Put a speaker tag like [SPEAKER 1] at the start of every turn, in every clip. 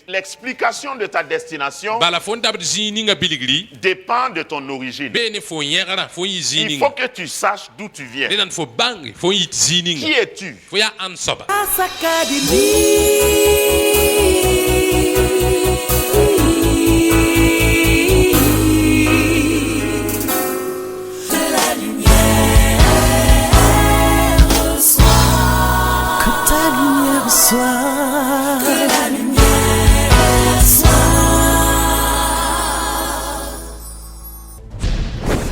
[SPEAKER 1] l'explication de ta destination dépend de ton origine. Il faut que tu saches d'où tu viens. Qui es-tu?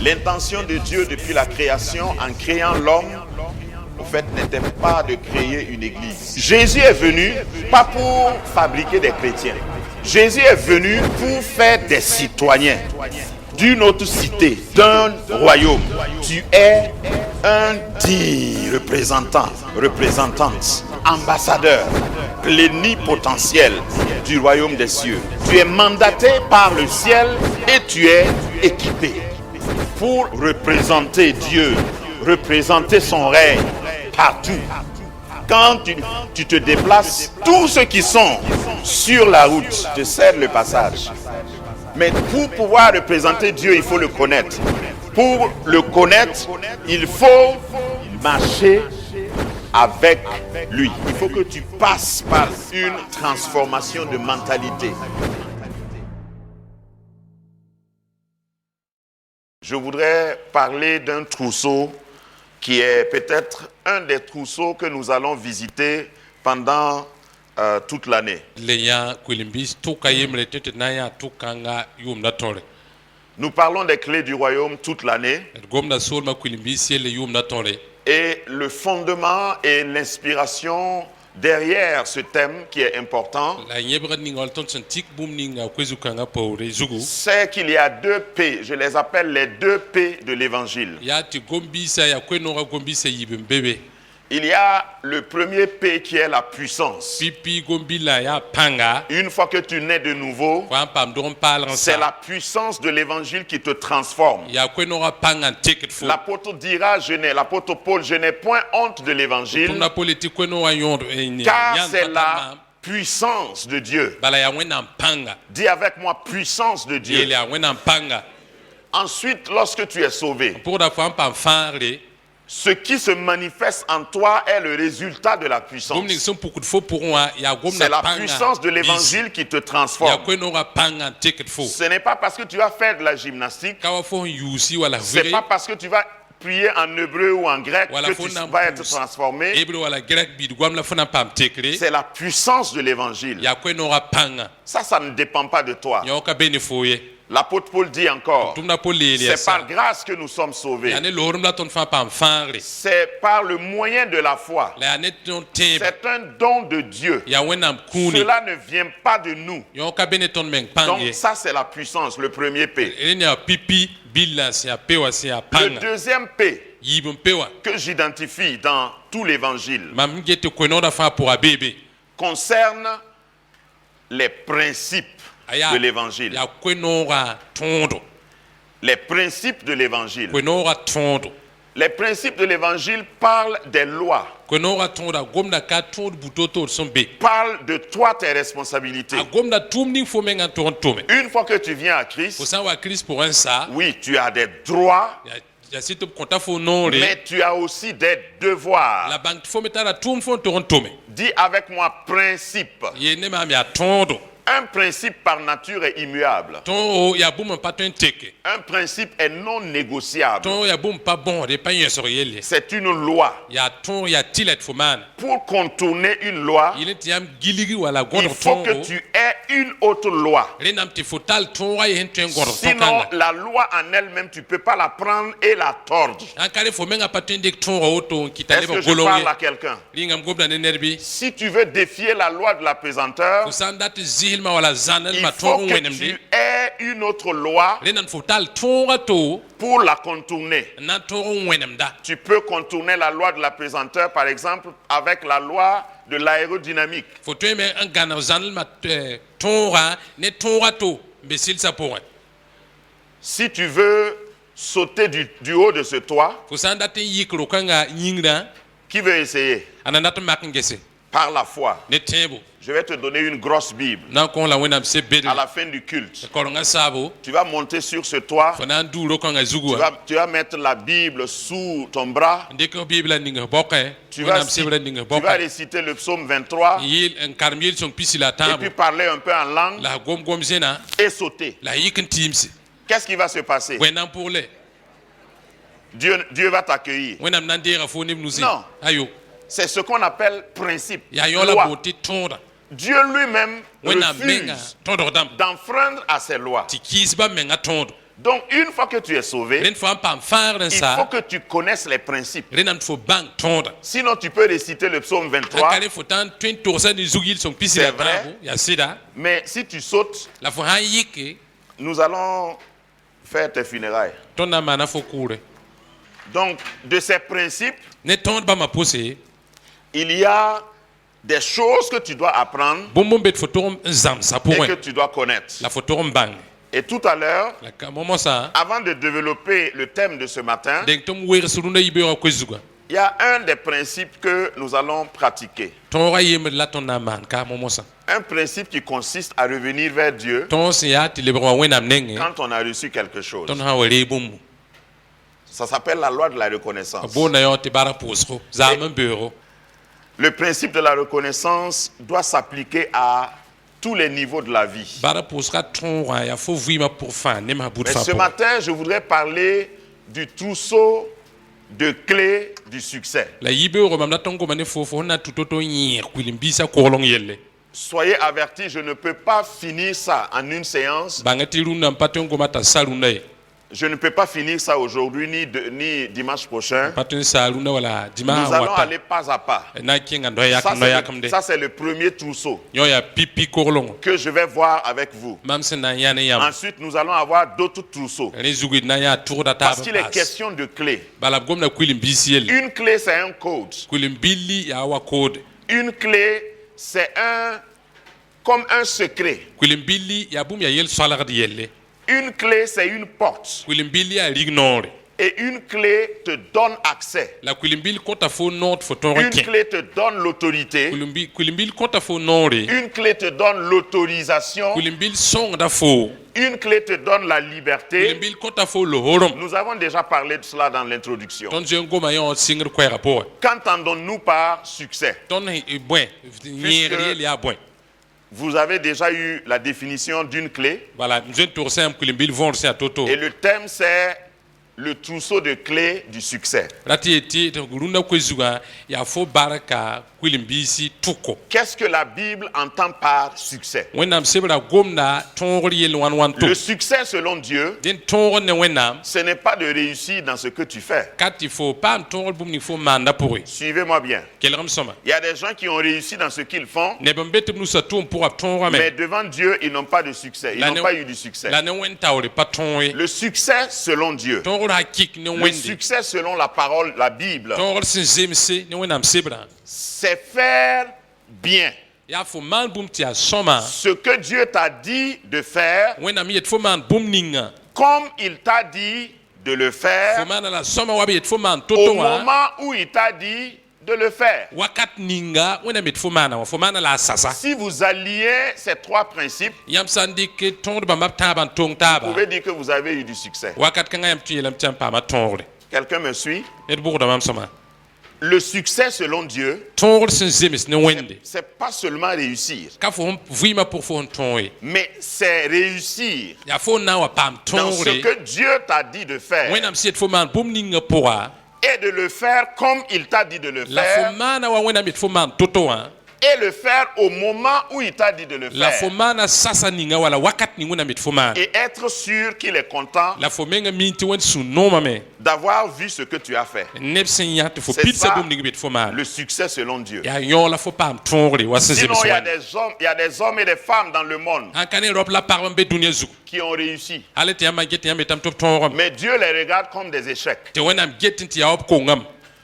[SPEAKER 1] L'intention de Dieu depuis la création, en créant l'homme, en fait, n'était pas de créer une église. Jésus est venu pas pour fabriquer des chrétiens. Jésus est venu pour faire des citoyens d'une autre cité, d'un royaume. Tu es un digne représentante, ambassadeur, plénipotentiel du royaume des cieux. Tu es mandaté par le ciel et tu es équipé pour représenter Dieu, représenter son règne partout. Quand tu te déplaces, tous ceux qui sont sur la route te cèdent le passage. Mais pour pouvoir représenter Dieu, il faut le connaître. Pour le connaître, il faut marcher avec lui. Il faut que tu passes par une transformation de mentalité. Je voudrais parler d'un trousseau qui est peut-être un des trousseaux que nous allons visiter pendant toute l'année. Nous parlons des clés du royaume toute l'année. Et le fondement et l'inspiration derrière ce thème qui est important, c'est qu'il y a 2 P, je les appelle les 2 P de l'évangile. Il y a le premier P qui est la puissance. Une fois que tu nais de nouveau, c'est la puissance de l'évangile qui te transforme. L'apôtre dira, l'apôtre Paul, je n'ai point honte de l'évangile, car c'est la puissance de Dieu. Dis avec moi, puissance de Dieu. Ensuite, lorsque tu es sauvé, ce qui se manifeste en toi est le résultat de la puissance. C'est la puissance de l'évangile qui te transforme. Ce n'est pas parce que tu vas faire de la gymnastique, ce n'est pas parce que tu vas prier en hébreu ou en grec que tu vas être transformé. C'est la puissance de l'évangile. Ça ne dépend pas de toi. L'apôtre Paul dit encore, c'est par grâce que nous sommes sauvés. C'est par le moyen de la foi. C'est un don de Dieu. Cela ne vient pas de nous. Donc ça c'est la puissance, le premier P. Le deuxième P que j'identifie dans tout l'évangile concerne les principes de l'évangile. Les principes de l'évangile. Les principes de l'évangile parlent des lois. Parlent de toi, tes responsabilités. Une fois que tu viens à Christ, oui, tu as des droits, mais tu as aussi des devoirs. Dis avec moi principe. Un principe par nature est immuable. Un principe est non négociable. C'est une loi. Pour contourner une loi, il faut que tu aies une autre loi. Sinon, la loi en elle-même, tu ne peux pas la prendre et la tordre. Est-ce que je parle à quelqu'un? Si tu veux défier la loi de la pesanteur, il faut que tu aies une autre loi pour la contourner. Tu peux contourner la loi de la pesanteur, par exemple, avec la loi de l'aérodynamique. Si tu veux sauter du haut de ce toit, qui veut essayer? par la foi.
[SPEAKER 2] ne tẽebo
[SPEAKER 1] Je vais te donner une grosse Bible.
[SPEAKER 2] na n kõ la wẽnnaam sẽn
[SPEAKER 1] À
[SPEAKER 2] bedre
[SPEAKER 1] la fin du culte,
[SPEAKER 2] korengã saabo
[SPEAKER 1] tu vas monter sur ce toit.
[SPEAKER 2] fo na n duuro kãngã zugu wã
[SPEAKER 1] Tu vas mettre la Bible sous ton bras.
[SPEAKER 2] n dɩk bɩɩbla ning bɔkẽ
[SPEAKER 1] Tu vas,
[SPEAKER 2] wẽnnaam sebrã ning
[SPEAKER 1] tu vas
[SPEAKER 2] bɔkẽ
[SPEAKER 1] réciter le psaume 23
[SPEAKER 2] n karem yel-sõng pisi la a
[SPEAKER 1] et
[SPEAKER 2] tãabo
[SPEAKER 1] puis parler un peu en langue
[SPEAKER 2] la gom-gom zẽna
[SPEAKER 1] et sauter.
[SPEAKER 2] la yik n tɩɩmse
[SPEAKER 1] Qu'est-ce qui va se passer?
[SPEAKER 2] wẽnnaam pʋgle
[SPEAKER 1] Dieu va t'accueillir.
[SPEAKER 2] wẽnnaam na n deega fo neb nu-zĩ
[SPEAKER 1] Non.
[SPEAKER 2] ayo
[SPEAKER 1] C'est ce qu'on appelle principe.
[SPEAKER 2] yaa yõ la
[SPEAKER 1] Loi.
[SPEAKER 2] boond tɩ tõoda
[SPEAKER 1] Dieu lui-même
[SPEAKER 2] wẽnnaam menga
[SPEAKER 1] refuse
[SPEAKER 2] tõdg dãmb
[SPEAKER 1] d'enfreindre à ses lois.
[SPEAKER 2] tɩ kiis bãmb menga tõodo
[SPEAKER 1] Donc, une fois que tu es sauvé,
[SPEAKER 2] rẽnd fo n paam fãagr n
[SPEAKER 1] il faut
[SPEAKER 2] sa
[SPEAKER 1] que tu connaisses les principes.
[SPEAKER 2] rẽnnaam tɩ fo bãng tõoda
[SPEAKER 1] Sinon, tu peux réciter le psaume
[SPEAKER 2] n
[SPEAKER 1] 23,
[SPEAKER 2] ka rẽ fo tã n tõe n togsã ne zug yel-sõng pisi
[SPEAKER 1] C'est
[SPEAKER 2] la
[SPEAKER 1] vrai.
[SPEAKER 2] tãabo yaa sɩda
[SPEAKER 1] mais si tu sautes,
[SPEAKER 2] la fo sã n yɩke
[SPEAKER 1] nous allons faire tes funérailles.
[SPEAKER 2] tõnd na n maana fo kʋʋre
[SPEAKER 1] Donc, de ces principes,
[SPEAKER 2] ne tõod bãmba pʋse
[SPEAKER 1] il y a des choses que tu dois apprendre
[SPEAKER 2] bũmb n bet fo tog n zãmsa
[SPEAKER 1] et que
[SPEAKER 2] pʋgẽ
[SPEAKER 1] tu dois connaître.
[SPEAKER 2] la fo tog n bãng
[SPEAKER 1] Et tout à l'heure,
[SPEAKER 2] la ka momosã
[SPEAKER 1] avant de développer le thème de ce matin,
[SPEAKER 2] deng tɩ m wegs rũndã yibeoogã koe zugã
[SPEAKER 1] il y a un des principes que nous allons pratiquer.
[SPEAKER 2] tõogã yembd la tõnd na n maan ka momosã
[SPEAKER 1] Un principe qui consiste à revenir vers Dieu
[SPEAKER 2] tõog sẽn yaa tɩ lebg wã wẽnnaam nengẽ
[SPEAKER 1] quand on a reçu quelque chose.
[SPEAKER 2] tõnd sã n wa ree bũmb
[SPEAKER 1] Ça s'appelle la loi de la reconnaissance.
[SPEAKER 2] boonda yã tɩ barg pʋʋsgo zaam n beoogo
[SPEAKER 1] Le principe de la reconnaissance doit s'appliquer à tous les niveaux de la vie.
[SPEAKER 2] barg pʋʋsga tõogã yaa fo vɩɩmã pʋg fãa nemsã bʋd
[SPEAKER 1] Mais
[SPEAKER 2] fãa
[SPEAKER 1] ce
[SPEAKER 2] pʋgẽ
[SPEAKER 1] matin, je voudrais parler du trousseau de clés du succès.
[SPEAKER 2] la yibeoogo mam la tõnd goma ne fo fo sẽn na n tʋ to-to n yẽeg kuilim-biisã kogleng yelle
[SPEAKER 1] Soyez avertis, je ne peux pas finir ça en une séance.
[SPEAKER 2] bãnga tɩ rũndã n pa tõe n goma t'a sa rũndã ye
[SPEAKER 1] Je ne peux pas finir ça aujourd'hui ni dimanche prochain.
[SPEAKER 2] pa tõe n saa rũndã wala
[SPEAKER 1] Nous
[SPEAKER 2] dimaasã
[SPEAKER 1] allons
[SPEAKER 2] wata
[SPEAKER 1] aller pas à pas.
[SPEAKER 2] na n kẽnga noyakemde
[SPEAKER 1] Ça, c'est le premier trousseau
[SPEAKER 2] yõ yaa pipi koglengõ
[SPEAKER 1] que je vais voir avec vous.
[SPEAKER 2] mam sẽn na n yã ne yãmb
[SPEAKER 1] Ensuite, nous allons avoir d'autres trousseaux.
[SPEAKER 2] rẽ zugd na n yaa tʋgda taab
[SPEAKER 1] Parce qu'il
[SPEAKER 2] n
[SPEAKER 1] est
[SPEAKER 2] paas
[SPEAKER 1] question de clés.
[SPEAKER 2] bala b gomda kuilim-biis yelle
[SPEAKER 1] Une clé, c'est un code.
[SPEAKER 2] kuilim-billi yaa wa koode
[SPEAKER 1] Une clé, c'est comme un secret.
[SPEAKER 2] kuilim-billi yaa bũmb yaa yel-soalgd yelle
[SPEAKER 1] Une clé, c'est une porte.
[SPEAKER 2] kuilim-billi yaa rig noore
[SPEAKER 1] Et une clé te donne accès.
[SPEAKER 2] la kuilim-bill kõta fo nood fo tõog n
[SPEAKER 1] Une
[SPEAKER 2] kẽ
[SPEAKER 1] clé te donne l'autorité.
[SPEAKER 2] kuilim-bill kõta fo noore
[SPEAKER 1] Une clé te donne l'autorisation.
[SPEAKER 2] kuilim-bill sõngda fo
[SPEAKER 1] Une clé te donne la liberté.
[SPEAKER 2] kuilim-bill kõta fo lohoorem
[SPEAKER 1] Nous avons déjà parlé de cela dans l'introduction.
[SPEAKER 2] tõnd zoe n goma yõ sɩngr koɛɛgã pʋgẽ
[SPEAKER 1] Qu'entendons-nous par succès?
[SPEAKER 2] tõnd bõe yẽegr yell yaa bõe
[SPEAKER 1] Vous avez déjà eu la définition d'une clé.
[SPEAKER 2] bala m zoe n tʋg sẽn kuilim-bill võor sẽn yaa to-to
[SPEAKER 1] Et le thème, c'est le trousseau de clés du succès.
[SPEAKER 2] ra tɩ yetɩ tɩ rũndã koe zugã yaa fo barka kuilim-biisi tʋko
[SPEAKER 1] Qu'est-ce que la Bible entend par succès?
[SPEAKER 2] wẽnnaam sebrã gomda tõogr yell wãn-wãn
[SPEAKER 1] Le
[SPEAKER 2] tʋk
[SPEAKER 1] succès, selon Dieu,
[SPEAKER 2] dẽn tõogr ne wẽnnaam
[SPEAKER 1] ce n'est pas de réussir dans ce que tu fais.
[SPEAKER 2] ka tɩ fo paam tõogr bũmb ning fo n maanda pʋgẽ
[SPEAKER 1] Suivez-moi bien.
[SPEAKER 2] kelgem sõma
[SPEAKER 1] Il y a des gens qui ont réussi dans ce qu'ils font,
[SPEAKER 2] neb n be tɩ b nusa tʋʋm pʋga b tõogame
[SPEAKER 1] mais devant Dieu, ils n'ont pas de succès. Ils n'ont pas eu du succès.
[SPEAKER 2] la ne wẽnd taoore pa tõog ye
[SPEAKER 1] Le succès, selon Dieu,
[SPEAKER 2] tõogr hakɩk ne
[SPEAKER 1] le
[SPEAKER 2] wẽnde
[SPEAKER 1] succès selon la parole, la Bible,
[SPEAKER 2] tõogr sẽn zemse ne wẽnnaam sebrã
[SPEAKER 1] c'est faire bien
[SPEAKER 2] yaa fo maan bũmb tɩ yaa sõma
[SPEAKER 1] ce que Dieu t'a dit de faire,
[SPEAKER 2] wẽnnaam yet fo maan bũmb ninga
[SPEAKER 1] comme il t'a dit de le
[SPEAKER 2] fo
[SPEAKER 1] faire,
[SPEAKER 2] maana la sõma wa b yet fo maan
[SPEAKER 1] au
[SPEAKER 2] to-to wã
[SPEAKER 1] moment où il t'a dit de le faire.
[SPEAKER 2] wakat ninga wẽnnaam yet fo maana wã fo maana la a sasa
[SPEAKER 1] Si vous alliez ces trois principes,
[SPEAKER 2] yãmb sã n dɩk tõod bãmba b tãabã n tong
[SPEAKER 1] vous
[SPEAKER 2] taaba
[SPEAKER 1] pouvez dire que vous avez eu du succès.
[SPEAKER 2] wakat kãngã yãmb tɩ yeelame tɩ yãmb paama tõogre
[SPEAKER 1] Quelqu'un me suit?
[SPEAKER 2] ned bʋgda mam sõma
[SPEAKER 1] Le succès selon Dieu,
[SPEAKER 2] tõogr sẽn zems ne wẽnde
[SPEAKER 1] c'est pas seulement réussir,
[SPEAKER 2] ka fo vɩɩmã pʋg fo sẽn tõog ye
[SPEAKER 1] mais c'est réussir
[SPEAKER 2] yaa fo n na n wa paam
[SPEAKER 1] dans ce
[SPEAKER 2] tõogre
[SPEAKER 1] que Dieu t'a dit de faire
[SPEAKER 2] wẽnnaam sɩd fo maan bũmb ninga pʋga
[SPEAKER 1] et de le faire comme il t'a dit de le
[SPEAKER 2] la fo
[SPEAKER 1] faire
[SPEAKER 2] maana wa wẽnnaam yet fo maan to-to wã
[SPEAKER 1] et le faire au moment où il t'a dit de le
[SPEAKER 2] la fo
[SPEAKER 1] faire
[SPEAKER 2] maana sasa ninga wala wakat ning wẽnnaam yet fo maan
[SPEAKER 1] et être sûr qu'il est content
[SPEAKER 2] la fo menga miin tɩ wẽnd sũ noomame
[SPEAKER 1] d'avoir vu ce que tu as fait.
[SPEAKER 2] neb sẽn yã tɩ fo
[SPEAKER 1] C'est
[SPEAKER 2] pidsa
[SPEAKER 1] ça.
[SPEAKER 2] bũmb ning b yet fo maan
[SPEAKER 1] Le succès selon Dieu.
[SPEAKER 2] yaa yõ la fo paam tõogre wa sẽn
[SPEAKER 1] Sinon,
[SPEAKER 2] zems
[SPEAKER 1] il y a
[SPEAKER 2] wẽnde
[SPEAKER 1] il y a des hommes et des femmes dans le monde
[SPEAKER 2] sãn ka ne rob la pagb n be dũniyã zugu
[SPEAKER 1] qui ont réussi.
[SPEAKER 2] hal tɩ yãmbã get tɩ yãmb yetame tɩ b tõogame
[SPEAKER 1] Mais Dieu les regarde comme des échecs.
[SPEAKER 2] tɩ wẽnnaam get tɩ yaa b kongame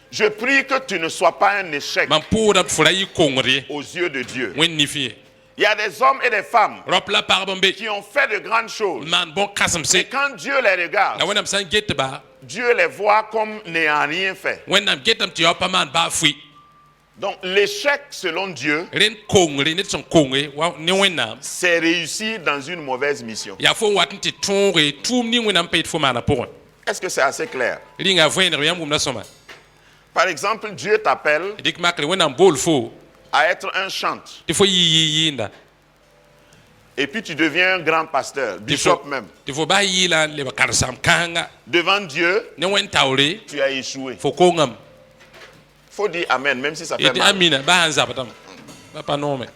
[SPEAKER 1] Je prie que tu ne sois pas un échec
[SPEAKER 2] mam pʋʋda tɩ fo ra yɩ kongr ye
[SPEAKER 1] aux yeux de Dieu.
[SPEAKER 2] wẽnd nif ye
[SPEAKER 1] Il y a des hommes et des femmes
[SPEAKER 2] rob la pagb n be
[SPEAKER 1] qui ont fait de grandes choses.
[SPEAKER 2] n maan bõn-kãsemse
[SPEAKER 1] Et quand Dieu les regarde,
[SPEAKER 2] la wẽnnaam sã n get-ba
[SPEAKER 1] Dieu les voit comme n'ayant rien fait.
[SPEAKER 2] wẽnnaam getame tɩ yaa pa maan baa fʋɩ
[SPEAKER 1] Donc l'échec selon Dieu,
[SPEAKER 2] ren kong re ne son kong wa ne wẽnnaam
[SPEAKER 1] c'est réussir dans une mauvaise mission.
[SPEAKER 2] ya fo wat n tɩ tõoge tʋʋm ning wẽnnaam pa yet fo maana pʋgẽ
[SPEAKER 1] Est-ce que c'est assez clair?
[SPEAKER 2] rɩnga vẽeneg yãmb wʋmda sõma
[SPEAKER 1] Par exemple, Dieu t'appelle
[SPEAKER 2] dɩk makre wẽnnaam bool fo
[SPEAKER 1] à être un chante.
[SPEAKER 2] tɩ fo yɩ yɩɩnda
[SPEAKER 1] Et puis tu deviens un grand pasteur, bishop même.
[SPEAKER 2] tɩ fo bas yɩɩla leb karsam kãanga
[SPEAKER 1] Devant Dieu,
[SPEAKER 2] ne wẽn taoore
[SPEAKER 1] tu as échoué.
[SPEAKER 2] fo kongame
[SPEAKER 1] Faut dire Amen, même si ça fait
[SPEAKER 2] yetɩ
[SPEAKER 1] mal.
[SPEAKER 2] amina baa sãn zabdame ba pa noome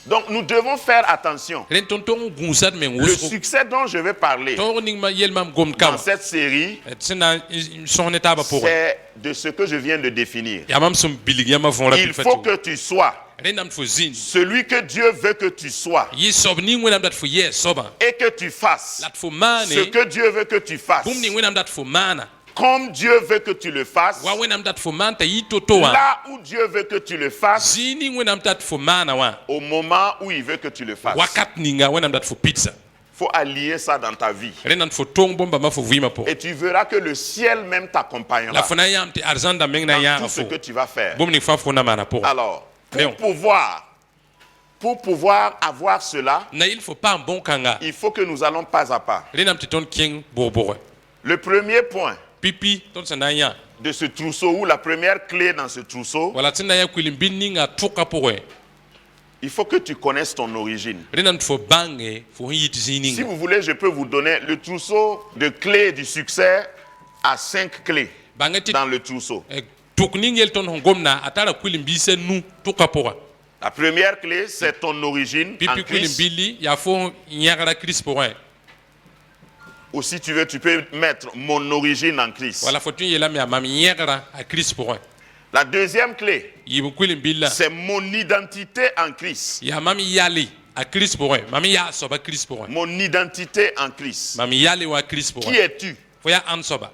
[SPEAKER 1] Donc nous devons faire attention.
[SPEAKER 2] rẽn tõnd tong n gũusad meng
[SPEAKER 1] Le
[SPEAKER 2] wʋsgo
[SPEAKER 1] succès dont je vais parler
[SPEAKER 2] tõog ning yelmam gomd
[SPEAKER 1] dans
[SPEAKER 2] kama
[SPEAKER 1] cette série,
[SPEAKER 2] d sẽn na n sõs ne taaba pʋgẽ
[SPEAKER 1] c'est de ce que je viens de définir.
[SPEAKER 2] yaa mam sẽn bilg yãmbã võora
[SPEAKER 1] Il faut que tu sois
[SPEAKER 2] rẽnnaam tɩ fo zĩnd
[SPEAKER 1] celui que Dieu veut que tu sois
[SPEAKER 2] yɩ soab ning wẽnnaam dat fo yɛɛ soabã
[SPEAKER 1] et que tu fasses
[SPEAKER 2] la d fo maane
[SPEAKER 1] ce que Dieu veut que tu fasses.
[SPEAKER 2] bũmb ning wẽnnaam dat fo maana
[SPEAKER 1] Comme Dieu veut que tu le fasses,
[SPEAKER 2] wa wẽnnaam dat fo maan t'a yɩ to-to wã
[SPEAKER 1] là où Dieu veut que tu le fasses,
[SPEAKER 2] zĩig ning wẽnnaam dat fo maana wã
[SPEAKER 1] au moment où il veut que tu le fasses.
[SPEAKER 2] wakat ninga wẽnnaam dat fo pidsa
[SPEAKER 1] Il faut allier ça dans ta vie.
[SPEAKER 2] rẽnnaam tɩ fo tong bõmbãmbã fo vɩɩmã pʋgẽ
[SPEAKER 1] Et tu verras que le ciel même
[SPEAKER 2] la
[SPEAKER 1] t'accompagnera
[SPEAKER 2] fo na n yãmb tɩ arzãn dãmb meng na n
[SPEAKER 1] dans
[SPEAKER 2] yãaga
[SPEAKER 1] tout ce
[SPEAKER 2] fo
[SPEAKER 1] que tu vas faire.
[SPEAKER 2] bũmb ning fãa fo na maana pʋgẽ
[SPEAKER 1] Alors,
[SPEAKER 2] Léon.
[SPEAKER 1] pour pouvoir avoir cela,
[SPEAKER 2] na yɩl fo paam bõn-kãnga
[SPEAKER 1] il faut que nous allons pas à pas.
[SPEAKER 2] rẽnnaam tɩ tõnd kẽng bʋg-bʋgẽ
[SPEAKER 1] Le premier point
[SPEAKER 2] pipi tõnd sẽn na n yã
[SPEAKER 1] de ce trousseau, ou la première clé dans ce trousseau,
[SPEAKER 2] wala tɩ n na n yaa kuilim-bil ninga tʋka pʋgẽ
[SPEAKER 1] il faut que tu connaisses ton origine.
[SPEAKER 2] rẽnnaam tɩ fo bãnge fo sẽn yɩ tɩ zĩig
[SPEAKER 1] Si
[SPEAKER 2] ninga
[SPEAKER 1] vous voulez, je peux vous donner le trousseau de clés du succès à 5 clés
[SPEAKER 2] bãnge tɩ
[SPEAKER 1] dans le trousseau.
[SPEAKER 2] tʋk ning yel tõnd sẽn gomda a tara kuilim-biisã nu tʋka pʋgã
[SPEAKER 1] La première clé, c'est ton origine en
[SPEAKER 2] pipi
[SPEAKER 1] Christ.
[SPEAKER 2] kuilim-billi yaa fo yãgra kirist pʋgẽ
[SPEAKER 1] Ou si tu veux, tu peux mettre mon origine en Christ.
[SPEAKER 2] wala fo tõe n yeelame yaa mam yẽgra a kirist pʋgẽ
[SPEAKER 1] La deuxième clé,
[SPEAKER 2] yɩb kuilim-billa
[SPEAKER 1] c'est mon identité en Christ.
[SPEAKER 2] yaa mam yale a kirist pʋgẽ mam yaa soaba a kirist pʋgẽ
[SPEAKER 1] Mon identité en Christ.
[SPEAKER 2] mam yale wa kirist
[SPEAKER 1] Qui
[SPEAKER 2] pʋgẽ
[SPEAKER 1] es-tu?
[SPEAKER 2] fo yaa ãnd soaba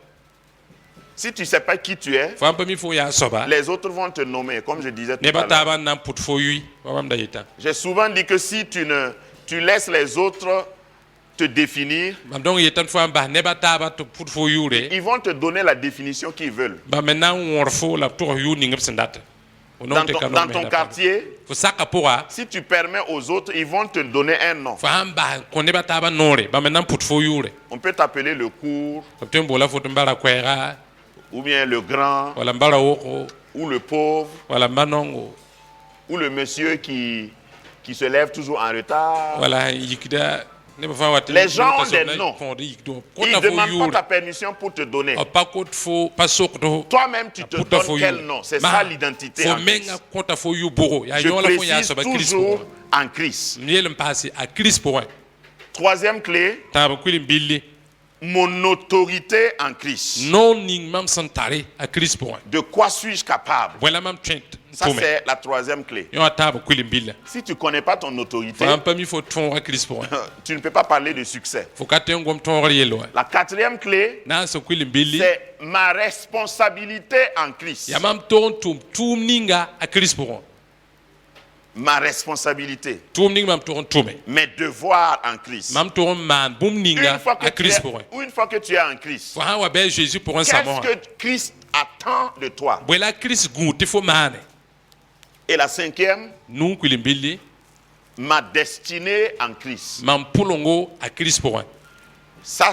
[SPEAKER 1] Si tu ne sais pas qui tu es,
[SPEAKER 2] fo ãn pa mi fo yaa soaba
[SPEAKER 1] les autres vont te nommer, comme je disais tout
[SPEAKER 2] nebã
[SPEAKER 1] à l'heure.
[SPEAKER 2] taabã n na n pʋd fo yʋɩ wa mam da yetã
[SPEAKER 1] J'ai souvent dit que si tu laisses les autres te définir,
[SPEAKER 2] mam donc yetã fo n bas nebã taabã tɩ pʋd fo yʋʋre
[SPEAKER 1] ils vont te donner la définition qu'ils veulent.
[SPEAKER 2] bãmb me na n wõor fo la b tʋgs yʋʋr ning b sẽn data fo
[SPEAKER 1] Dans ton quartier,
[SPEAKER 2] fo saka pʋga
[SPEAKER 1] si tu permets aux autres, ils vont te donner un nom.
[SPEAKER 2] fo sãn bas n kõ nebã taabã noore bãmb me na n pʋd fo yʋʋre
[SPEAKER 1] On peut t'appeler le court,
[SPEAKER 2] b tõe n boola fo tɩ n bara koɛɛga
[SPEAKER 1] ou bien le grand,
[SPEAKER 2] wala n bara woko
[SPEAKER 1] ou le pauvre,
[SPEAKER 2] wala n ba nongo
[SPEAKER 1] ou le monsieur qui se lève toujours en retard.
[SPEAKER 2] wala n yikda nebã fãa wa tɩ
[SPEAKER 1] Les gens ont des noms.
[SPEAKER 2] yikdõ
[SPEAKER 1] Ils ne
[SPEAKER 2] kõta fo
[SPEAKER 1] demandent pas
[SPEAKER 2] yʋʋre
[SPEAKER 1] ta permission pour te donner.
[SPEAKER 2] pa kot fo pa sokdo
[SPEAKER 1] Toi-même, tu te
[SPEAKER 2] puta fo
[SPEAKER 1] donnes quel
[SPEAKER 2] yʋʋr
[SPEAKER 1] nom. C'est ça l'identité
[SPEAKER 2] fo
[SPEAKER 1] en Christ.
[SPEAKER 2] menga kõta fo yʋ bʋgo yaa
[SPEAKER 1] Je
[SPEAKER 2] yõola fo yaa
[SPEAKER 1] précise
[SPEAKER 2] soaba kirist
[SPEAKER 1] toujours
[SPEAKER 2] pʋgẽ
[SPEAKER 1] en Christ.
[SPEAKER 2] n yeel n paase a kirist pʋgẽ
[SPEAKER 1] Troisième clé,
[SPEAKER 2] tãab kuilim-billi
[SPEAKER 1] mon autorité en Christ.
[SPEAKER 2] noog ning mam sẽn tare a kirist pʋgẽ
[SPEAKER 1] De quoi suis-je capable?
[SPEAKER 2] bõela mam tõe n
[SPEAKER 1] Ça,
[SPEAKER 2] tʋme
[SPEAKER 1] c'est la troisième clé.
[SPEAKER 2] yõ a tãab kuilim-billa
[SPEAKER 1] Si tu ne connais pas ton autorité,
[SPEAKER 2] fo sãn pa mi fo tõog a kirist pʋgẽ
[SPEAKER 1] tu ne peux pas parler de succès.
[SPEAKER 2] fo ka tõe n gom tõogr yell wa
[SPEAKER 1] La quatrième clé,
[SPEAKER 2] na n sẽn kuilim-billi
[SPEAKER 1] c'est ma responsabilité en Christ.
[SPEAKER 2] yaa mam tog n tʋʋm tʋʋm ninga a kirist pʋgẽ
[SPEAKER 1] Ma responsabilité,
[SPEAKER 2] tʋʋm ning mam tog n tʋme
[SPEAKER 1] mes devoirs en Christ.
[SPEAKER 2] mam tog n maan bũmb ninga a kirist pʋgẽ
[SPEAKER 1] Une fois que tu es en Christ,
[SPEAKER 2] fo sãn wa bɩ a Jésus pʋgẽ
[SPEAKER 1] qu'est-ce
[SPEAKER 2] samosã
[SPEAKER 1] que Christ attend de toi?
[SPEAKER 2] bõela kirist gũud tɩ fo maane
[SPEAKER 1] Et la cinquième,
[SPEAKER 2] nung kuilim-billi
[SPEAKER 1] ma destinée en Christ.
[SPEAKER 2] mam pʋlengo a kirist pʋgẽ
[SPEAKER 1] Ça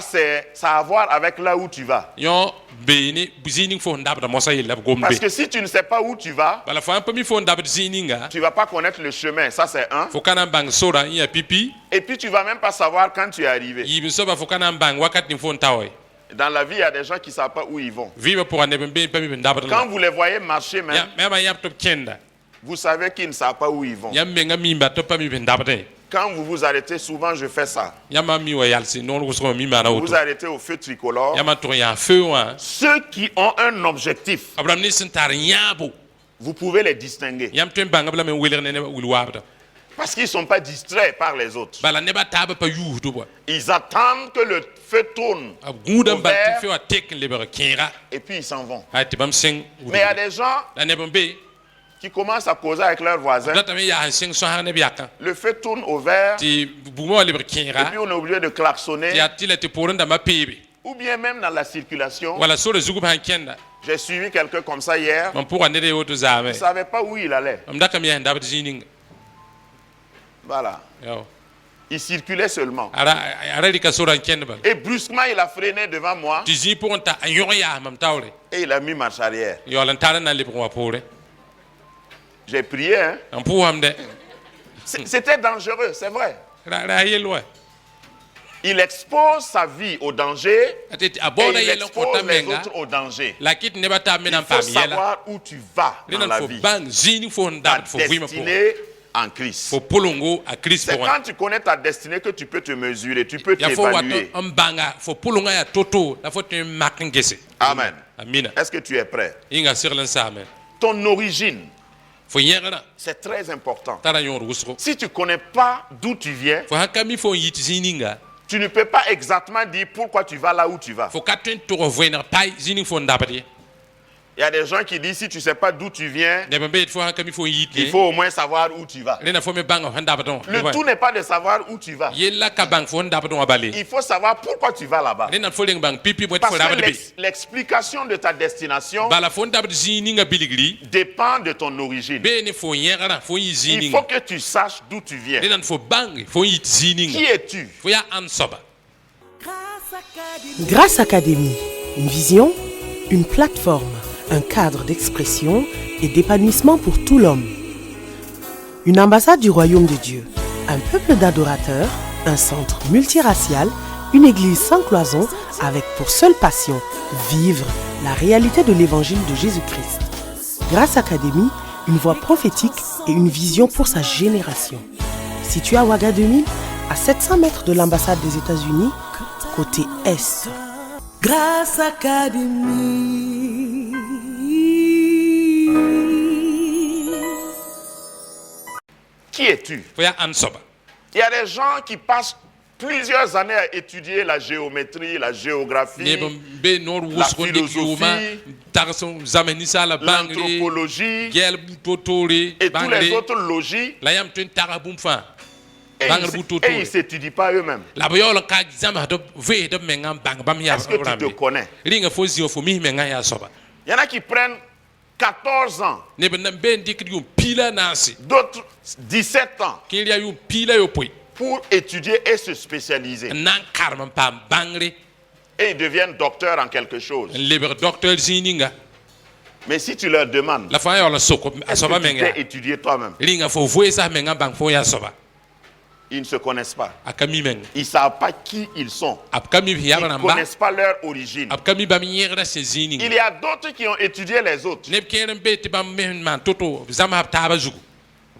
[SPEAKER 1] a à voir avec là où tu vas.
[SPEAKER 2] yõ beene zĩig ning fo sẽn dabda mosã yella b gomd
[SPEAKER 1] Parce
[SPEAKER 2] be
[SPEAKER 1] que si tu ne sais pas où tu vas,
[SPEAKER 2] bala fo sãn pa mi fo n dabd zĩig ninga
[SPEAKER 1] tu ne vas pas connaître le chemin. Ça, c'est un.
[SPEAKER 2] fo ka na n bãng sora n yaa pipi
[SPEAKER 1] Et puis, tu ne vas même pas savoir quand tu es arrivé.
[SPEAKER 2] yiib n soaba fo ka na n bãng wakat ning fo n ta wa
[SPEAKER 1] Dans la vie, il y a des gens qui ne savent pas où ils vont.
[SPEAKER 2] vɩɩmã pʋgã neb n be pa mi b n dabd
[SPEAKER 1] Quand
[SPEAKER 2] la
[SPEAKER 1] vous les voyez marcher même,
[SPEAKER 2] yãmba yãb tɩ b kẽnda
[SPEAKER 1] vous savez qu'ils ne savent pas où ils vont.
[SPEAKER 2] yãmb menga mimba tɩ b pa mi b n dabdẽ
[SPEAKER 1] Quand vous vous arrêtez, souvent je fais ça.
[SPEAKER 2] yãmba mi wa yalsɩ noor wʋsgã mi maana
[SPEAKER 1] Vous
[SPEAKER 2] woto
[SPEAKER 1] vous arrêtez au feu tricolore.
[SPEAKER 2] yãmba tʋg yã feu wã
[SPEAKER 1] Ceux qui ont un objectif,
[SPEAKER 2] b rãmb ne sẽn tar yãabo
[SPEAKER 1] vous pouvez les distinguer.
[SPEAKER 2] yãmb tõe n bãng b lame n welg ne neb wil waabda
[SPEAKER 1] Parce qu'ils ne sont pas distraits par les autres.
[SPEAKER 2] bala nebã taabã pa yuusd wa
[SPEAKER 1] Ils attendent que le feu tourne
[SPEAKER 2] b gũudã n bal tɩ
[SPEAKER 1] Ouvert.
[SPEAKER 2] fe wa tek n lebg kẽega
[SPEAKER 1] et puis ils s'en vont.
[SPEAKER 2] a tɩ bãmb sẽng
[SPEAKER 1] Mais il y a des gens
[SPEAKER 2] la neb n be
[SPEAKER 1] qui commencent à causer avec leurs voisins.
[SPEAKER 2] datame yaa sẽn sẽng sõsg neb yakã
[SPEAKER 1] Le feu tourne au vert
[SPEAKER 2] tɩ bugmã wa lebg
[SPEAKER 1] et
[SPEAKER 2] kẽega
[SPEAKER 1] puis on est obligé de
[SPEAKER 2] tɩ
[SPEAKER 1] klaxonner.
[SPEAKER 2] yaa tɩ la tɩ poorẽ dãmbã peebe
[SPEAKER 1] Ou bien même dans la circulation,
[SPEAKER 2] wala sora zugb sãn kẽnda
[SPEAKER 1] J'ai suivi quelqu'un comme ça hier.
[SPEAKER 2] man pour nede woto zame
[SPEAKER 1] Je ne savais pas où il allait.
[SPEAKER 2] am daka mi handa bat zininga
[SPEAKER 1] Voilà.
[SPEAKER 2] yo
[SPEAKER 1] Il circulait seulement.
[SPEAKER 2] ara rika soran ken ba
[SPEAKER 1] Et brusquement, il a freiné devant moi
[SPEAKER 2] ti zi pour ta ayon ya mam tawle
[SPEAKER 1] et il a mis marche arrière.
[SPEAKER 2] yo lan tara na le pour pore
[SPEAKER 1] J'ai prié. Hein.
[SPEAKER 2] am pour am de
[SPEAKER 1] C'était dangereux, c'est vrai.
[SPEAKER 2] ra yelwa
[SPEAKER 1] Il expose sa vie au danger
[SPEAKER 2] ateti
[SPEAKER 1] et
[SPEAKER 2] aboda
[SPEAKER 1] il
[SPEAKER 2] yelo
[SPEAKER 1] expose
[SPEAKER 2] kota
[SPEAKER 1] les
[SPEAKER 2] menga
[SPEAKER 1] autres au danger.
[SPEAKER 2] la kit ne bata
[SPEAKER 1] Il
[SPEAKER 2] menam
[SPEAKER 1] faut
[SPEAKER 2] pam yela
[SPEAKER 1] savoir où tu vas dans
[SPEAKER 2] renan
[SPEAKER 1] la
[SPEAKER 2] fo
[SPEAKER 1] vie.
[SPEAKER 2] bang zini fo
[SPEAKER 1] Ta
[SPEAKER 2] ndab fo wima pour
[SPEAKER 1] destinée en Christ.
[SPEAKER 2] fo polongo a Christ
[SPEAKER 1] C'est
[SPEAKER 2] pour
[SPEAKER 1] quand tu connais ta destinée que tu peux te mesurer, tu peux
[SPEAKER 2] ya fo wato
[SPEAKER 1] t'évaluer.
[SPEAKER 2] ambanga fo polonga ya toto la fo te makengese
[SPEAKER 1] Amen.
[SPEAKER 2] amina
[SPEAKER 1] Est-ce que tu es prêt?
[SPEAKER 2] inga sirlan same
[SPEAKER 1] Ton origine,
[SPEAKER 2] fo yera
[SPEAKER 1] c'est très important.
[SPEAKER 2] tara yor wusro
[SPEAKER 1] Si tu ne connais pas d'où tu viens,
[SPEAKER 2] fo hakami fo yit zininga
[SPEAKER 1] tu ne peux pas exactement dire pourquoi tu vas là où tu vas.
[SPEAKER 2] fo katen to voina pai zini fo ndabati
[SPEAKER 1] Il y a des gens qui disent si tu ne sais pas d'où tu viens,
[SPEAKER 2] ne be fo hakami fo yit
[SPEAKER 1] il faut au moins savoir où tu vas.
[SPEAKER 2] rena fo me banga handabaton
[SPEAKER 1] Le tout n'est pas de savoir où tu vas.
[SPEAKER 2] yella ka bang fo ndabaton abale
[SPEAKER 1] Il faut savoir pourquoi tu vas là-bas.
[SPEAKER 2] rena fo leng bang pipi bot
[SPEAKER 1] Parce
[SPEAKER 2] fo
[SPEAKER 1] que
[SPEAKER 2] rabade
[SPEAKER 1] l'explication de ta destination
[SPEAKER 2] bala fo ndabati zininga biligli
[SPEAKER 1] dépend de ton origine.
[SPEAKER 2] be ne fo yera fo yi
[SPEAKER 1] Il
[SPEAKER 2] zininga
[SPEAKER 1] faut que tu saches d'où tu viens.
[SPEAKER 2] rena fo bang fo yit zininga
[SPEAKER 1] Qui es-tu?
[SPEAKER 2] fo ya ansoba
[SPEAKER 3] Grâce Académie, une vision, une plateforme, un cadre d'expression et d'épanouissement pour tout l'homme. Une ambassade du royaume de Dieu, un peuple d'adorateurs, un centre multiracial, une église sans cloison avec pour seule passion vivre la réalité de l'évangile de Jésus-Christ. Grâce Académie, une voix prophétique et une vision pour sa génération. Situé à Ouagadougou, à 700 mètres de l'ambassade des États-Unis, côté Est. Grâce Académie.
[SPEAKER 1] Qui es-tu?
[SPEAKER 2] fo ya ansoba
[SPEAKER 1] Il y a des gens qui passent plusieurs années à étudier la géométrie, la géographie,
[SPEAKER 2] ne be nor wusro dik yuma tarso zamani sala bangri
[SPEAKER 1] l'anthropologie
[SPEAKER 2] gel totore
[SPEAKER 1] et tous les
[SPEAKER 2] bangri
[SPEAKER 1] autres logis
[SPEAKER 2] la yam tun tarabum fa
[SPEAKER 1] et
[SPEAKER 2] bangri
[SPEAKER 1] ils
[SPEAKER 2] bu
[SPEAKER 1] et
[SPEAKER 2] totore
[SPEAKER 1] ils ne s'étudient pas eux-mêmes.
[SPEAKER 2] la bo yolo ka zama do ve do menga bang bam ya
[SPEAKER 1] Est-ce que tu te
[SPEAKER 2] rambi
[SPEAKER 1] connais?
[SPEAKER 2] ringa fo zio fo mi menga ya soba
[SPEAKER 1] Il y en a qui prennent 14 ans,
[SPEAKER 2] ne be nan ben dik yum pila nasi
[SPEAKER 1] d'autres 17 ans
[SPEAKER 2] kin ya yum pila yo poi
[SPEAKER 1] pour étudier et se spécialiser.
[SPEAKER 2] nan karman pam bangri
[SPEAKER 1] Et ils deviennent docteurs en quelque chose.
[SPEAKER 2] leber docteur zininga
[SPEAKER 1] Mais si tu leur demandes,
[SPEAKER 2] la fa yolo soko
[SPEAKER 1] est-ce
[SPEAKER 2] asoba
[SPEAKER 1] que tu
[SPEAKER 2] menga
[SPEAKER 1] t'es étudié toi-même,
[SPEAKER 2] ringa fo voe sa menga bang fo ya soba
[SPEAKER 1] ils ne se connaissent pas.
[SPEAKER 2] akami menga
[SPEAKER 1] Ils ne savent pas qui ils sont.
[SPEAKER 2] apkami
[SPEAKER 1] Ils
[SPEAKER 2] ya
[SPEAKER 1] ne
[SPEAKER 2] bamba
[SPEAKER 1] connaissent pas leur origine.
[SPEAKER 2] apkami bam yera se zininga
[SPEAKER 1] Il y a d'autres qui ont étudié les autres.
[SPEAKER 2] neb keren be ti bam men man toto zama hab taba zugu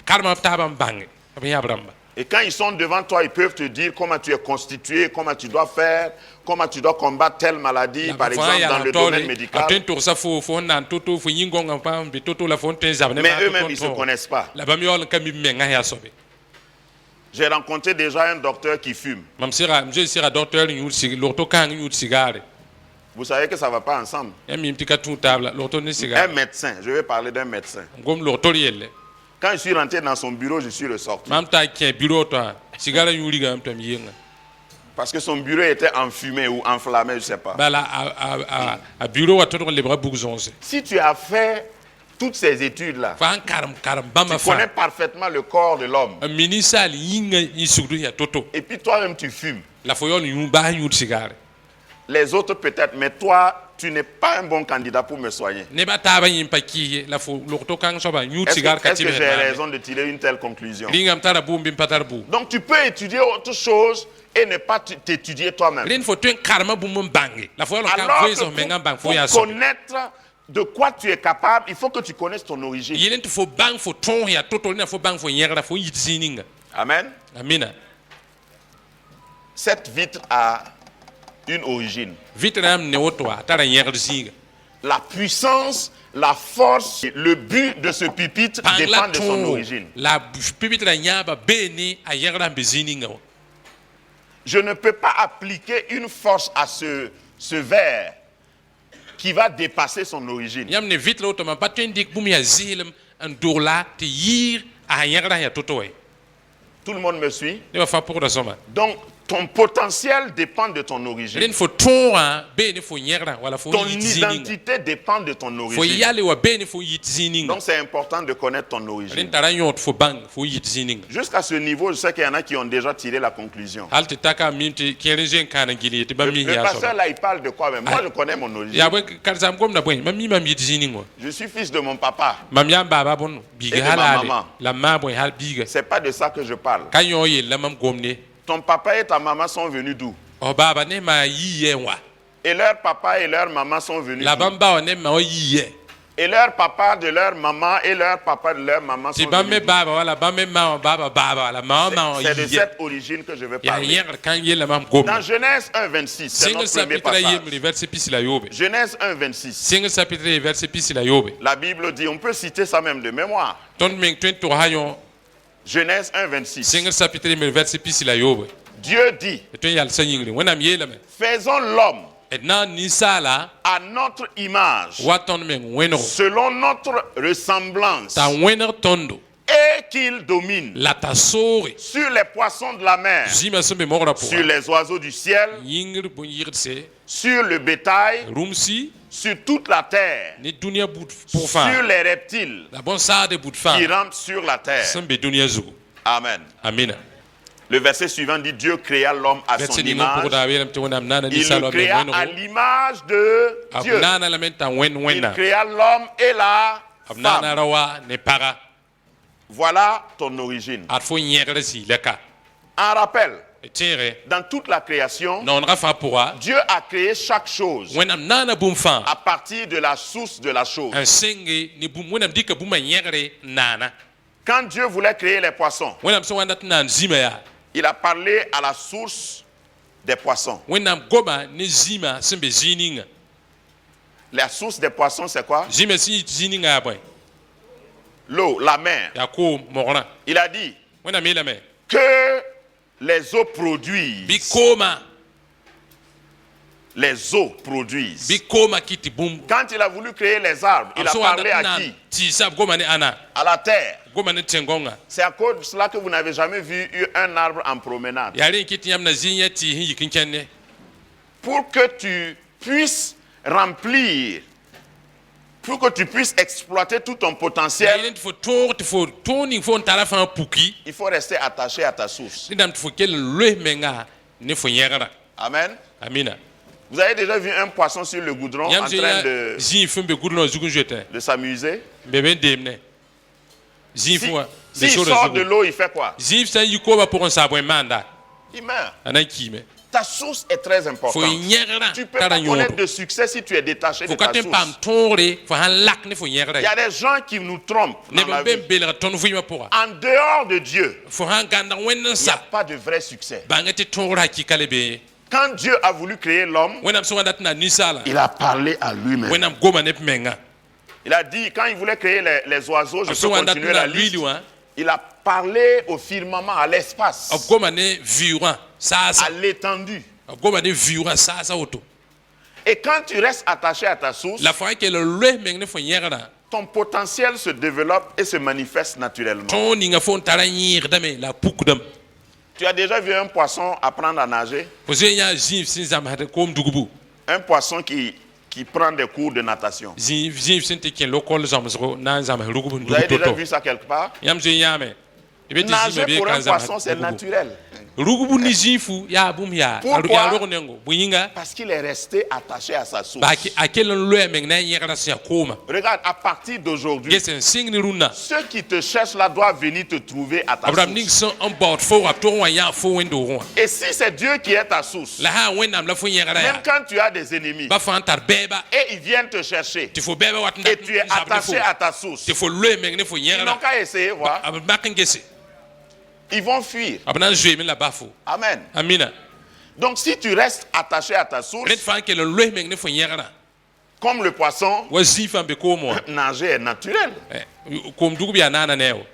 [SPEAKER 2] karma hab taba bang ab ya bramba
[SPEAKER 1] Et quand ils sont devant toi, ils peuvent te dire comment tu es constitué, comment tu dois faire, comment tu dois combattre telle maladie, par exemple dans le domaine médical.
[SPEAKER 2] aten to sa fo fo nan toto fo yingo ngam pam be toto la fo ten zabne
[SPEAKER 1] Mais eux-mêmes, ils ne se connaissent pas.
[SPEAKER 2] la bam yol kami menga ya sobe
[SPEAKER 1] J'ai rencontré déjà un docteur qui fume.
[SPEAKER 2] mam sira je sira docteur ni usi lorto kan ni usi sigare
[SPEAKER 1] Vous savez que ça ne va pas ensemble.
[SPEAKER 2] ya mi tika tu tabla lorto ni
[SPEAKER 1] Un
[SPEAKER 2] sigare
[SPEAKER 1] médecin, je vais parler d'un médecin.
[SPEAKER 2] ngom lorto yelle
[SPEAKER 1] Quand je suis rentré dans son bureau, je suis ressorti.
[SPEAKER 2] mam ta ke bureau to sigara yuli gam tam yinga
[SPEAKER 1] Parce que son bureau était enfumé ou enflammé, je ne sais pas.
[SPEAKER 2] bala a bureau wa toto le bra bugzonse
[SPEAKER 1] Si tu as fait toutes ces études-là,
[SPEAKER 2] fa karam bama
[SPEAKER 1] tu connais
[SPEAKER 2] fa
[SPEAKER 1] parfaitement le corps de l'homme.
[SPEAKER 2] minisal yinga isudu ya toto
[SPEAKER 1] Et puis toi-même, tu fumes.
[SPEAKER 2] la fo yol yu ba yu sigare
[SPEAKER 1] Les autres peut-être, mais toi, tu n'es pas un bon candidat pour me soigner.
[SPEAKER 2] ne ba taba yin paki la fo lorto kan soba yu
[SPEAKER 1] Est-ce
[SPEAKER 2] sigare
[SPEAKER 1] que, est-ce que
[SPEAKER 2] katibe
[SPEAKER 1] j'ai raison de tirer une telle conclusion?
[SPEAKER 2] ringam tara bumbi patar bu
[SPEAKER 1] Donc tu peux étudier autre chose et ne pas t'étudier toi-même.
[SPEAKER 2] rin fo tuen karma bum bangi la fo yol kan
[SPEAKER 1] Alors
[SPEAKER 2] fo
[SPEAKER 1] que
[SPEAKER 2] menga bang fo
[SPEAKER 1] pour
[SPEAKER 2] ya so
[SPEAKER 1] connaître de quoi tu es capable, il faut que tu connaisses ton origine.
[SPEAKER 2] yelen fo bang fo ton ya toto na fo bang fo yera fo yit sininga
[SPEAKER 1] Amen.
[SPEAKER 2] amina
[SPEAKER 1] Cette vitre a une origine.
[SPEAKER 2] vitram ne woto tara yer singa
[SPEAKER 1] La puissance, la force, le but de ce pupitre dépend
[SPEAKER 2] pangla
[SPEAKER 1] de son
[SPEAKER 2] ton
[SPEAKER 1] origine.
[SPEAKER 2] la pibitra nyaba beni a yera bezininga
[SPEAKER 1] Je ne peux pas appliquer une force à ce verre qui va dépasser son origine.
[SPEAKER 2] yam ne vitra woto ma paten dik bum ya zilem an dorla te yir a yera ya toto
[SPEAKER 1] Tout le monde me suit?
[SPEAKER 2] ne va fa pour da soma
[SPEAKER 1] Donc, Ton potentiel dépend de ton origine.
[SPEAKER 2] ren fo tõoga bee ne fo yẽgrã wala fo
[SPEAKER 1] Ton
[SPEAKER 2] yit zĩninga
[SPEAKER 1] identité dépend de ton
[SPEAKER 2] fo
[SPEAKER 1] origine.
[SPEAKER 2] yale wa bee ne fo yit zĩninga
[SPEAKER 1] Donc c'est important de connaître ton
[SPEAKER 2] ren
[SPEAKER 1] origine.
[SPEAKER 2] tara n yõod fo bãng fo yit zĩninga
[SPEAKER 1] Jusqu'à ce niveau, je sais qu'il y en a qui ont déjà tiré la conclusion.
[SPEAKER 2] hal tɩ taka mim tɩ kẽer n zoe n kãan n gil tɩ bãmb
[SPEAKER 1] Le
[SPEAKER 2] nin yaa
[SPEAKER 1] pasteur
[SPEAKER 2] soaba
[SPEAKER 1] là, il parle de quoi? Mais moi, je connais mon origine.
[SPEAKER 2] yaa bõe karzam gomda bõe mam mi mam yit zĩning wã
[SPEAKER 1] Je suis fils de mon papa.
[SPEAKER 2] mam yaa n baaba bõn biiga
[SPEAKER 1] Et de
[SPEAKER 2] hal
[SPEAKER 1] ma
[SPEAKER 2] haale
[SPEAKER 1] maman.
[SPEAKER 2] la m maa bõe hal biiga
[SPEAKER 1] C'est pas de ça que je parle.
[SPEAKER 2] ka yõ yell la mam gomde
[SPEAKER 1] Ton papa et ta maman sont venus d'où?
[SPEAKER 2] f baaba ne maa yɩ yɛ n wa
[SPEAKER 1] Et leur papa et leur maman sont venus
[SPEAKER 2] la
[SPEAKER 1] d'où?
[SPEAKER 2] bãmb ba wa ne ma wa yɩ yɛ
[SPEAKER 1] Et leur papa de leur maman et leur papa de leur maman sont
[SPEAKER 2] tɩ bãmb me
[SPEAKER 1] venus d'où?
[SPEAKER 2] baaba wala bãmb me ma wa baaba baaba wala ma wa ma wa
[SPEAKER 1] C'est de
[SPEAKER 2] yɩ yɛ
[SPEAKER 1] cette origine que je veux
[SPEAKER 2] yaa
[SPEAKER 1] parler.
[SPEAKER 2] yẽgr kãn yella mam gomda
[SPEAKER 1] Dans Genèse 1:26, c'est
[SPEAKER 2] sɩngr
[SPEAKER 1] notre premier
[SPEAKER 2] sapitra
[SPEAKER 1] passage.
[SPEAKER 2] yembre verset pisi la yobe
[SPEAKER 1] Genèse 1:26.
[SPEAKER 2] sɩngr sapitra ye verset pisi la yobe
[SPEAKER 1] La Bible dit, on peut citer ça même de mémoire.
[SPEAKER 2] tõnd meng tõe n tʋgsa yõ
[SPEAKER 1] Genèse 1:26.
[SPEAKER 2] sɩngr sapitra yembre verset pisi la yobe
[SPEAKER 1] Dieu dit,
[SPEAKER 2] tɩ tõe n yalsa yĩngre wẽnnaam yeelame
[SPEAKER 1] faisons l'homme
[SPEAKER 2] d na n ninsaala
[SPEAKER 1] à notre image,
[SPEAKER 2] wa tõnd meng wẽnego
[SPEAKER 1] selon notre ressemblance,
[SPEAKER 2] t'a wẽneg tõndo
[SPEAKER 1] et qu'il domine
[SPEAKER 2] la t'a sooge
[SPEAKER 1] sur les poissons de la mer,
[SPEAKER 2] zĩmã sẽn be mogra
[SPEAKER 1] sur
[SPEAKER 2] pʋga
[SPEAKER 1] les oiseaux du ciel,
[SPEAKER 2] yĩngr bõn-yɩgdse
[SPEAKER 1] sur le bétail,
[SPEAKER 2] rũmsi
[SPEAKER 1] sur toute la terre,
[SPEAKER 2] ne dũniyã bud pʋg
[SPEAKER 1] sur
[SPEAKER 2] fãa
[SPEAKER 1] les reptiles
[SPEAKER 2] la bõn-saagde bud fãa
[SPEAKER 1] qui rampent sur la terre.
[SPEAKER 2] sẽn be dũniyã zugu
[SPEAKER 1] Amen.
[SPEAKER 2] amina
[SPEAKER 1] Le verset suivant dit, Dieu créa l'homme à son
[SPEAKER 2] verset ningã
[SPEAKER 1] image.
[SPEAKER 2] pʋgda yeelame tɩ wẽnnaam naana
[SPEAKER 1] Il
[SPEAKER 2] ninsaal
[SPEAKER 1] le
[SPEAKER 2] wa meng
[SPEAKER 1] créa à
[SPEAKER 2] wẽnego
[SPEAKER 1] l'image de
[SPEAKER 2] b
[SPEAKER 1] Dieu.
[SPEAKER 2] naana lame t'a wẽnd
[SPEAKER 1] Il
[SPEAKER 2] wẽnnaam
[SPEAKER 1] créa l'homme et la
[SPEAKER 2] b naana
[SPEAKER 1] femme.
[SPEAKER 2] ra wa ne paga
[SPEAKER 1] Voilà ton origine.
[SPEAKER 2] ad fo yẽgr zɩɩlka
[SPEAKER 1] Un rappel,
[SPEAKER 2] tẽege
[SPEAKER 1] dans toute la création,
[SPEAKER 2] naoonegã fãa pʋga
[SPEAKER 1] Dieu a créé chaque chose
[SPEAKER 2] wẽnnaam naana bũmb fãa
[SPEAKER 1] à partir de la source de la chose.
[SPEAKER 2] n senge ne bũmb wẽnnaam dɩka bũmbã yẽgre n naana
[SPEAKER 1] Quand Dieu voulait créer les poissons,
[SPEAKER 2] wẽnnaam sẽn wa n dat n naan zĩmã yaa
[SPEAKER 1] il a parlé à la source des poissons.
[SPEAKER 2] wẽnnaam goma ne zĩmã sẽn be zĩig ninga
[SPEAKER 1] La source des poissons, c'est quoi?
[SPEAKER 2] zĩmã sẽn yɩ tɩ zĩig ninga yaa bõe
[SPEAKER 1] L'eau, la mer.
[SPEAKER 2] yaa koom mogrã
[SPEAKER 1] Il a dit
[SPEAKER 2] wẽnnaam yeelame
[SPEAKER 1] que les eaux
[SPEAKER 2] bɩ
[SPEAKER 1] produisent.
[SPEAKER 2] kooma
[SPEAKER 1] Les eaux produisent.
[SPEAKER 2] bɩ kooma kɩ tɩ bũmb
[SPEAKER 1] Quand il a voulu créer les arbres, il
[SPEAKER 2] b
[SPEAKER 1] a
[SPEAKER 2] sẽn wa n
[SPEAKER 1] parlé
[SPEAKER 2] dat n
[SPEAKER 1] à
[SPEAKER 2] naan
[SPEAKER 1] qui?
[SPEAKER 2] tɩɩsa b goma ne ãna
[SPEAKER 1] À la terre.
[SPEAKER 2] goma ne tẽngõnga
[SPEAKER 1] C'est à cause de cela que vous n'avez jamais vu un arbre en promenade.
[SPEAKER 2] yaa rẽ n kɩ tɩ yãmb na zĩig yã tɩɩs n yik n kẽnde
[SPEAKER 1] Pour que tu puisses remplir, pour que tu puisses exploiter tout ton
[SPEAKER 2] yaa
[SPEAKER 1] potentiel,
[SPEAKER 2] yẽlẽ tɩ fo tõog tɩ fo tõog ning fo n tara fãa puki
[SPEAKER 1] il faut rester attaché à ta source.
[SPEAKER 2] dẽndame tɩ fo kell n loes menga ne fo yẽgrã
[SPEAKER 1] Amen.
[SPEAKER 2] amina
[SPEAKER 1] Vous avez déjà vu un poisson sur le goudron en
[SPEAKER 2] yãmb
[SPEAKER 1] train
[SPEAKER 2] zĩ
[SPEAKER 1] de,
[SPEAKER 2] zĩig fẽn be gudrã zug n zoetẽ
[SPEAKER 1] de s'amuser?
[SPEAKER 2] n be be n deemne zĩig
[SPEAKER 1] Si,
[SPEAKER 2] fẽ wã
[SPEAKER 1] s'il
[SPEAKER 2] sorã
[SPEAKER 1] sort de
[SPEAKER 2] zugu
[SPEAKER 1] l'eau, il fait quoi?
[SPEAKER 2] zĩig sã n yi koomã pʋgẽ saa bõe maanda
[SPEAKER 1] Il meurt.
[SPEAKER 2] a na n kiime
[SPEAKER 1] Ta source est très
[SPEAKER 2] fo
[SPEAKER 1] importante.
[SPEAKER 2] yẽgrã
[SPEAKER 1] Tu ne peux
[SPEAKER 2] tara
[SPEAKER 1] pas connaître
[SPEAKER 2] yõodo
[SPEAKER 1] de succès si tu es détaché de
[SPEAKER 2] fo ka
[SPEAKER 1] ta
[SPEAKER 2] tõe n paam
[SPEAKER 1] source.
[SPEAKER 2] tõogre fo sãn lak ne fo yẽgrã
[SPEAKER 1] Il y a des gens qui nous trompent dans
[SPEAKER 2] neb
[SPEAKER 1] la
[SPEAKER 2] n be
[SPEAKER 1] vie.
[SPEAKER 2] n belg tõnd vɩɩmã pʋga
[SPEAKER 1] En dehors de Dieu,
[SPEAKER 2] fo sãn gãndg wẽnd n
[SPEAKER 1] il n'y a
[SPEAKER 2] sa
[SPEAKER 1] pas de vrai succès.
[SPEAKER 2] bãng tɩ tõogr hakɩka le bee
[SPEAKER 1] Quand Dieu a voulu créer l'homme,
[SPEAKER 2] wẽnnaam sẽn wa dat n na ninsaala
[SPEAKER 1] il a parlé à lui-même.
[SPEAKER 2] wẽnnaam goma ne b menga
[SPEAKER 1] Il a dit, quand il voulait créer les oiseaux, je
[SPEAKER 2] b
[SPEAKER 1] peux
[SPEAKER 2] sẽn wa n dat n
[SPEAKER 1] continuer
[SPEAKER 2] na
[SPEAKER 1] la
[SPEAKER 2] luili
[SPEAKER 1] liste.
[SPEAKER 2] wã
[SPEAKER 1] Il a parlé au firmament, à l'espace,
[SPEAKER 2] b goma ne vɩʋgã saasa
[SPEAKER 1] à l'étendue.
[SPEAKER 2] b goma ne vɩʋgã saasa woto
[SPEAKER 1] Et quand tu restes attaché à ta source,
[SPEAKER 2] la fo sã kell n loes meng ne fo yẽgrã
[SPEAKER 1] ton potentiel se développe et se manifeste naturellement.
[SPEAKER 2] tõog ninga fo n tara yẽegdame la a pukdame
[SPEAKER 1] Tu as déjà vu un poisson apprendre à nager?
[SPEAKER 2] fo zoe yã zĩig sẽn zãmsd koom dugbu
[SPEAKER 1] Un poisson qui prend des cours de natation.
[SPEAKER 2] zĩig sẽn tɩ kẽ lokol zãmsgo na n zãms rugb n
[SPEAKER 1] Vous avez
[SPEAKER 2] dug
[SPEAKER 1] déjà
[SPEAKER 2] to-to
[SPEAKER 1] vu ça quelque part?
[SPEAKER 2] yãmb zoe yãame tɩ be tɩ zĩmã
[SPEAKER 1] Nager
[SPEAKER 2] bee
[SPEAKER 1] pour
[SPEAKER 2] ka
[SPEAKER 1] un
[SPEAKER 2] n
[SPEAKER 1] poisson, c'est
[SPEAKER 2] zãms
[SPEAKER 1] naturel.
[SPEAKER 2] rugbu ne zĩifu yaa bũmb yaa
[SPEAKER 1] Pourquoi?
[SPEAKER 2] yaa rog nengo bõe yĩnga
[SPEAKER 1] Parce qu'il est resté attaché à sa source.
[SPEAKER 2] ba a kell n loɛ meng na n yẽgrã sẽn yaa kooma
[SPEAKER 1] Regarde, à partir d'aujourd'hui,
[SPEAKER 2] ges n sɩng ne rũnnã
[SPEAKER 1] ceux qui te cherchent là doivent venir te trouver à ta
[SPEAKER 2] b rãmb ning
[SPEAKER 1] source.
[SPEAKER 2] sẽn n baood fooga b tog n wa yã fo wẽnd-doogẽ wã
[SPEAKER 1] Et si c'est Dieu qui est ta source,
[SPEAKER 2] la sã wẽnnaam la fo yẽgrã
[SPEAKER 1] même
[SPEAKER 2] yaa
[SPEAKER 1] quand tu as des ennemis
[SPEAKER 2] ba fãa n tar bɛɛba
[SPEAKER 1] et ils viennent te chercher
[SPEAKER 2] tɩ fo bɛɛba wat n
[SPEAKER 1] et
[SPEAKER 2] dat
[SPEAKER 1] tu es
[SPEAKER 2] n zabd ne fo
[SPEAKER 1] attaché à ta source,
[SPEAKER 2] tɩ fo loe meng ne fo
[SPEAKER 1] ils n'ont
[SPEAKER 2] yẽgrã
[SPEAKER 1] qu'à essayer, voir.
[SPEAKER 2] b mak n gese
[SPEAKER 1] Ils vont fuir.
[SPEAKER 2] b na n zoeeme la bafo
[SPEAKER 1] Amen.
[SPEAKER 2] amina
[SPEAKER 1] Donc si tu restes attaché à ta source,
[SPEAKER 2] rẽd fãa n kell n loes meng ne fo yẽgrã
[SPEAKER 1] comme le poisson,
[SPEAKER 2] wa zĩig fãa n be koom wã
[SPEAKER 1] nager est naturel.
[SPEAKER 2] koom dugb yaa naana ne wa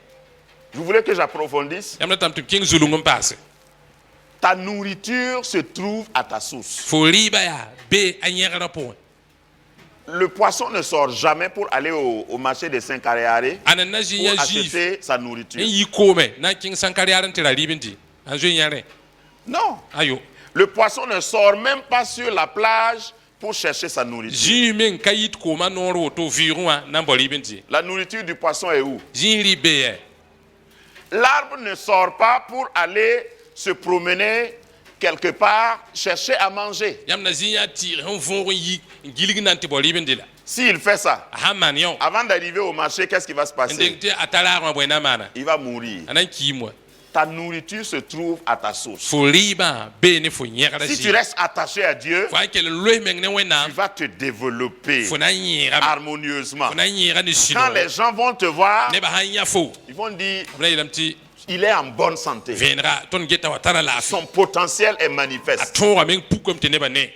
[SPEAKER 1] Vous voulez que j'approfondisse?
[SPEAKER 2] yãmb na tame tɩ b kẽng zulung n paase
[SPEAKER 1] Ta nourriture se trouve à ta source.
[SPEAKER 2] fo rɩɩba yaa bee a yẽgrã pʋgẽ
[SPEAKER 1] Le poisson ne sort jamais pour aller au marché de Saint-Caréaré
[SPEAKER 2] a nan na zĩ
[SPEAKER 1] pour
[SPEAKER 2] yã zĩig
[SPEAKER 1] acheter sa
[SPEAKER 2] n
[SPEAKER 1] nourriture.
[SPEAKER 2] yi koome na n kẽng sãn-kar yaar n tɩ ra rɩɩb n dɩ a zoe yãrẽ
[SPEAKER 1] Non.
[SPEAKER 2] ayo
[SPEAKER 1] Le poisson ne sort même pas sur la plage pour chercher sa nourriture.
[SPEAKER 2] zi men kayit ko ma no ro to virua na boli benti
[SPEAKER 1] La nourriture du poisson est où?
[SPEAKER 2] zi li be
[SPEAKER 1] L'arbre ne sort pas pour aller se promener quelque part, chercher à manger.
[SPEAKER 2] yam na zi ya ti on vont yi gilig nan ti boli benti la
[SPEAKER 1] S'il fait ça,
[SPEAKER 2] ha man yo
[SPEAKER 1] avant d'arriver au marché, qu'est-ce qui va se passer?
[SPEAKER 2] ndekte atala ro bwena mana
[SPEAKER 1] Il va mourir.
[SPEAKER 2] anan ki mo
[SPEAKER 1] Ta nourriture se trouve à ta source.
[SPEAKER 2] fo liba be ne fo nyera
[SPEAKER 1] Si
[SPEAKER 2] zi
[SPEAKER 1] tu restes attaché à Dieu,
[SPEAKER 2] fo ke le loy men ne wena
[SPEAKER 1] tu vas te développer
[SPEAKER 2] fo na nyera
[SPEAKER 1] harmonieusement.
[SPEAKER 2] fo na nyera ni sino
[SPEAKER 1] Quand les gens vont te voir,
[SPEAKER 2] ne ba hanya fo
[SPEAKER 1] ils vont dire,
[SPEAKER 2] bla yilam ti
[SPEAKER 1] il est en bonne santé.
[SPEAKER 2] venra ton geta watara la
[SPEAKER 1] Son potentiel est manifeste.
[SPEAKER 2] ton amen pukom te ne ba ne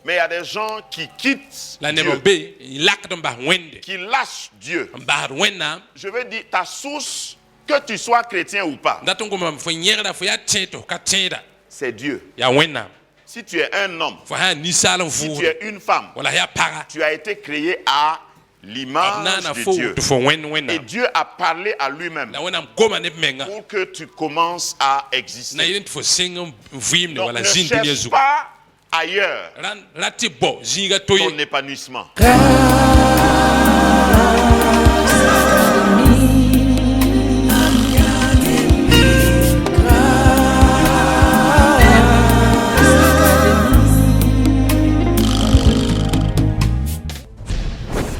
[SPEAKER 1] Mais il y a des gens qui quittent
[SPEAKER 2] la ne
[SPEAKER 1] Dieu,
[SPEAKER 2] be lak don ba wende
[SPEAKER 1] qui lâchent Dieu.
[SPEAKER 2] ba wena
[SPEAKER 1] Je veux dire, ta source, que tu sois chrétien ou pas,
[SPEAKER 2] ndaton ko mam fo nyera fo ya teto ka tenda
[SPEAKER 1] c'est Dieu.
[SPEAKER 2] ya wena
[SPEAKER 1] Si tu es un homme,
[SPEAKER 2] fo ha ni salan
[SPEAKER 1] si
[SPEAKER 2] fu
[SPEAKER 1] tu es une femme,
[SPEAKER 2] wala ya para
[SPEAKER 1] tu as été créé à l'image
[SPEAKER 2] nana
[SPEAKER 1] de
[SPEAKER 2] fo
[SPEAKER 1] Dieu.
[SPEAKER 2] to fo wena
[SPEAKER 1] Et Dieu a parlé à lui-même
[SPEAKER 2] la wena goma ne menga
[SPEAKER 1] pour que tu commences à
[SPEAKER 2] na
[SPEAKER 1] exister.
[SPEAKER 2] yident fo singam vim ne
[SPEAKER 1] Donc
[SPEAKER 2] wala
[SPEAKER 1] ne
[SPEAKER 2] zin dunia
[SPEAKER 1] cherche
[SPEAKER 2] zu
[SPEAKER 1] pas ailleurs
[SPEAKER 2] ran lati bo zinga toy
[SPEAKER 1] ton épanouissement.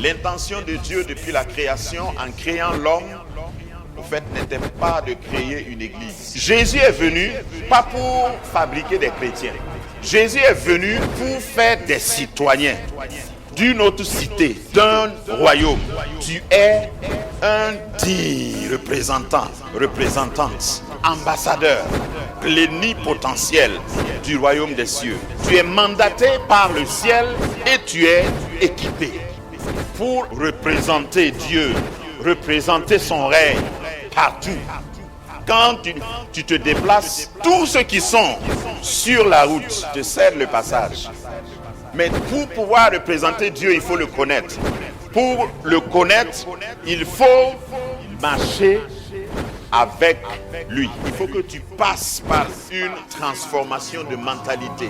[SPEAKER 1] L'intention de Dieu depuis la création, en créant l'homme, en fait, n'était pas de créer une église. Jésus est venu pas pour fabriquer des chrétiens. Jésus est venu pour faire des citoyens d'une autre cité, d'un royaume. Tu es un digne représentant, représentante, ambassadeur, plénipotentiel du royaume des cieux. Tu es mandaté par le ciel et tu es équipé pour représenter Dieu, représenter son règne partout. Quand tu te déplaces, tous ceux qui sont sur la route te cèdent le passage. Mais pour pouvoir représenter Dieu, il faut le connaître. Pour le connaître, il faut marcher avec lui. Il faut que tu passes par une transformation de mentalité.